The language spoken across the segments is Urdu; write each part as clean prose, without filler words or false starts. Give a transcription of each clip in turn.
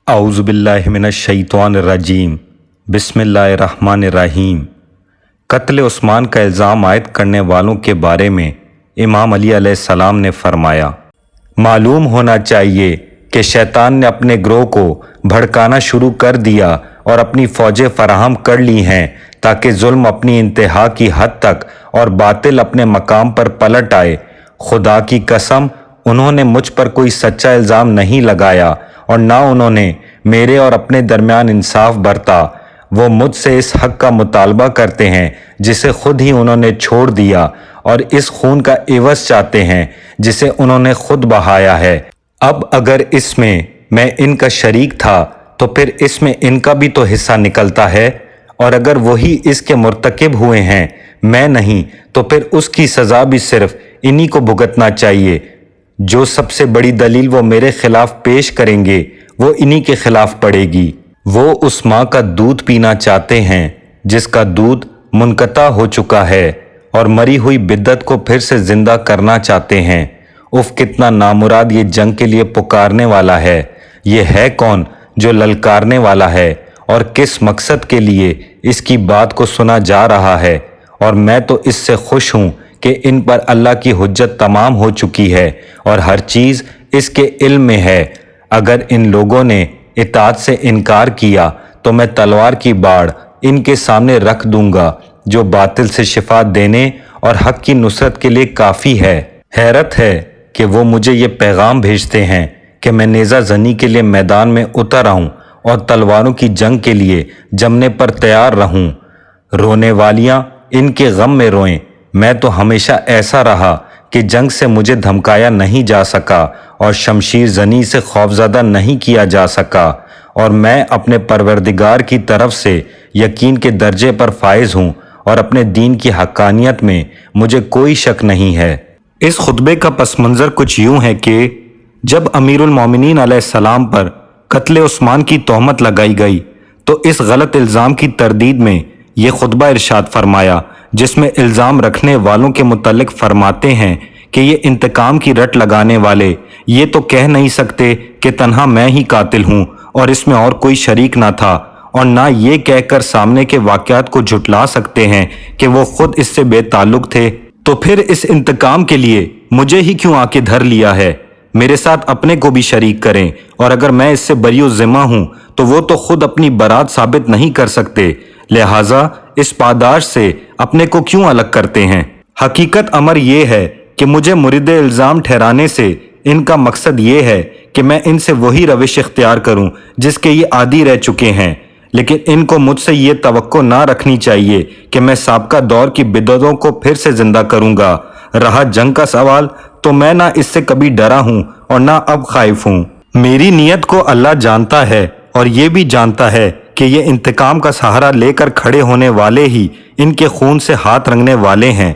اعوذ باللہ من الشیطان الرجیم بسم اللہ الرحمن الرحیم۔ قتل عثمان کا الزام عائد کرنے والوں کے بارے میں امام علی علیہ السلام نے فرمایا، معلوم ہونا چاہیے کہ شیطان نے اپنے گروہ کو بھڑکانا شروع کر دیا اور اپنی فوجیں فراہم کر لی ہیں تاکہ ظلم اپنی انتہا کی حد تک اور باطل اپنے مقام پر پلٹ آئے۔ خدا کی قسم، انہوں نے مجھ پر کوئی سچا الزام نہیں لگایا اور نہ انہوں نے میرے اور اپنے درمیان انصاف برتا۔ وہ مجھ سے اس حق کا مطالبہ کرتے ہیں جسے خود ہی انہوں نے چھوڑ دیا، اور اس خون کا عوض چاہتے ہیں جسے انہوں نے خود بہایا ہے۔ اب اگر اس میں ان کا شریک تھا تو پھر اس میں ان کا بھی تو حصہ نکلتا ہے، اور اگر وہی اس کے مرتکب ہوئے ہیں، میں نہیں، تو پھر اس کی سزا بھی صرف انہی کو بھگتنا چاہیے۔ جو سب سے بڑی دلیل وہ میرے خلاف پیش کریں گے وہ انہی کے خلاف پڑے گی۔ وہ اس ماں کا دودھ پینا چاہتے ہیں جس کا دودھ منقطع ہو چکا ہے، اور مری ہوئی بدعت کو پھر سے زندہ کرنا چاہتے ہیں۔ اف، کتنا نامراد یہ جنگ کے لیے پکارنے والا ہے۔ یہ ہے کون جو للکارنے والا ہے، اور کس مقصد کے لیے اس کی بات کو سنا جا رہا ہے؟ اور میں تو اس سے خوش ہوں کہ ان پر اللہ کی حجت تمام ہو چکی ہے اور ہر چیز اس کے علم میں ہے۔ اگر ان لوگوں نے اطاعت سے انکار کیا تو میں تلوار کی باڑ ان کے سامنے رکھ دوں گا جو باطل سے شفا دینے اور حق کی نصرت کے لیے کافی ہے۔ حیرت ہے کہ وہ مجھے یہ پیغام بھیجتے ہیں کہ میں نیزہ زنی کے لیے میدان میں اتر آؤں اور تلواروں کی جنگ کے لیے جمنے پر تیار رہوں۔ رونے والیاں ان کے غم میں روئیں۔ میں تو ہمیشہ ایسا رہا کہ جنگ سے مجھے دھمکایا نہیں جا سکا اور شمشیر زنی سے خوفزدہ نہیں کیا جا سکا، اور میں اپنے پروردگار کی طرف سے یقین کے درجے پر فائز ہوں اور اپنے دین کی حقانیت میں مجھے کوئی شک نہیں ہے۔ اس خطبے کا پس منظر کچھ یوں ہے کہ جب امیر المومنین علیہ السلام پر قتل عثمان کی تہمت لگائی گئی تو اس غلط الزام کی تردید میں یہ خطبہ ارشاد فرمایا، جس میں الزام رکھنے والوں کے متعلق فرماتے ہیں کہ یہ انتقام کی رٹ لگانے والے یہ تو کہہ نہیں سکتے کہ تنہا میں ہی قاتل ہوں اور اس میں اور کوئی شریک نہ تھا، اور نہ یہ کہہ کر سامنے کے واقعات کو جھٹلا سکتے ہیں کہ وہ خود اس سے بے تعلق تھے۔ تو پھر اس انتقام کے لیے مجھے ہی کیوں آ کے دھر لیا ہے؟ میرے ساتھ اپنے کو بھی شریک کریں، اور اگر میں اس سے بری الذمہ ہوں تو وہ تو خود اپنی برات ثابت نہیں کر سکتے، لہٰذا اس پاداش سے اپنے کو کیوں الگ کرتے ہیں؟ حقیقت امر یہ ہے کہ مجھے مورد الزام ٹھہرانے سے ان کا مقصد یہ ہے کہ میں ان سے وہی روش اختیار کروں جس کے یہ عادی رہ چکے ہیں، لیکن ان کو مجھ سے یہ توقع نہ رکھنی چاہیے کہ میں سابقہ دور کی بدعتوں کو پھر سے زندہ کروں گا۔ رہا جنگ کا سوال، تو میں نہ اس سے کبھی ڈرا ہوں اور نہ اب خائف ہوں۔ میری نیت کو اللہ جانتا ہے، اور یہ بھی جانتا ہے کہ یہ انتقام کا سہارا لے کر کھڑے ہونے والے ہی ان کے خون سے ہاتھ رنگنے والے ہیں۔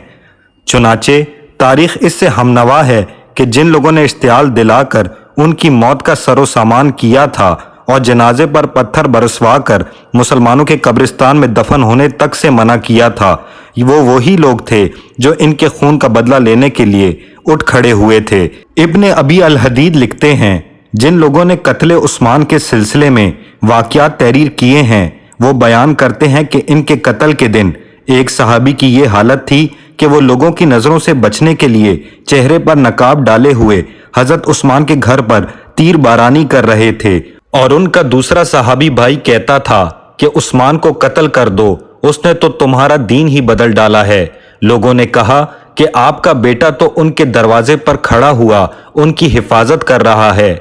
چنانچہ تاریخ اس سے ہمنوا ہے کہ جن لوگوں نے اشتعال دلا کر ان کی موت کا سر و سامان کیا تھا اور جنازے پر پتھر برسوا کر مسلمانوں کے قبرستان میں دفن ہونے تک سے منع کیا تھا، وہ وہی لوگ تھے جو ان کے خون کا بدلہ لینے کے لیے اٹھ کھڑے ہوئے تھے۔ ابن ابی الحدید لکھتے ہیں، جن لوگوں نے قتل عثمان کے سلسلے میں واقعات تحریر کیے ہیں وہ بیان کرتے ہیں کہ ان کے قتل کے دن ایک صحابی کی یہ حالت تھی کہ وہ لوگوں کی نظروں سے بچنے کے لیے چہرے پر نقاب ڈالے ہوئے حضرت عثمان کے گھر پر تیر بارانی کر رہے تھے، اور ان کا دوسرا صحابی بھائی کہتا تھا کہ عثمان کو قتل کر دو، اس نے تو تمہارا دین ہی بدل ڈالا ہے۔ لوگوں نے کہا کہ آپ کا بیٹا تو ان کے دروازے پر کھڑا ہوا ان کی حفاظت کر رہا ہے۔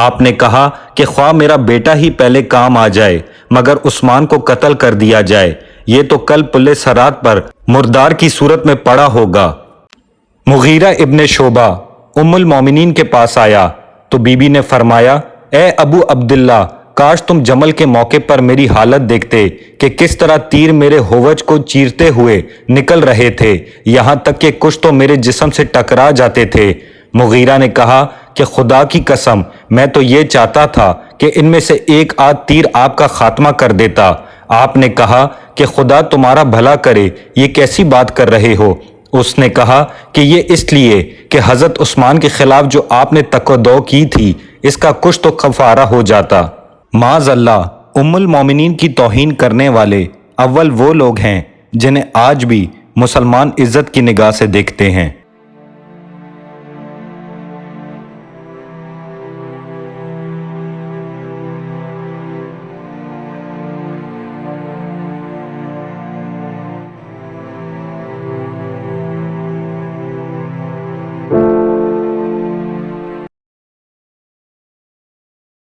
آپ نے کہا کہ خواہ میرا بیٹا ہی پہلے کام آ جائے مگر عثمان کو قتل کر دیا جائے، یہ تو کل پل صراط پر مردار کی صورت میں پڑا ہوگا۔ مغیرہ ابن شعبہ ام المومنین کے پاس آیا تو بی بی نے فرمایا، اے ابو عبداللہ، کاش تم جمل کے موقع پر میری حالت دیکھتے کہ کس طرح تیر میرے ہوج کو چیرتے ہوئے نکل رہے تھے، یہاں تک کہ کچھ تو میرے جسم سے ٹکرا جاتے تھے۔ مغیرہ نے کہا کہ خدا کی قسم، میں تو یہ چاہتا تھا کہ ان میں سے ایک آدھ تیر آپ کا خاتمہ کر دیتا۔ آپ نے کہا کہ خدا تمہارا بھلا کرے، یہ کیسی بات کر رہے ہو؟ اس نے کہا کہ یہ اس لیے کہ حضرت عثمان کے خلاف جو آپ نے تقدو کی تھی اس کا کچھ تو کفارہ ہو جاتا۔ معاذ اللہ، ام المومنین کی توہین کرنے والے اول وہ لوگ ہیں جنہیں آج بھی مسلمان عزت کی نگاہ سے دیکھتے ہیں۔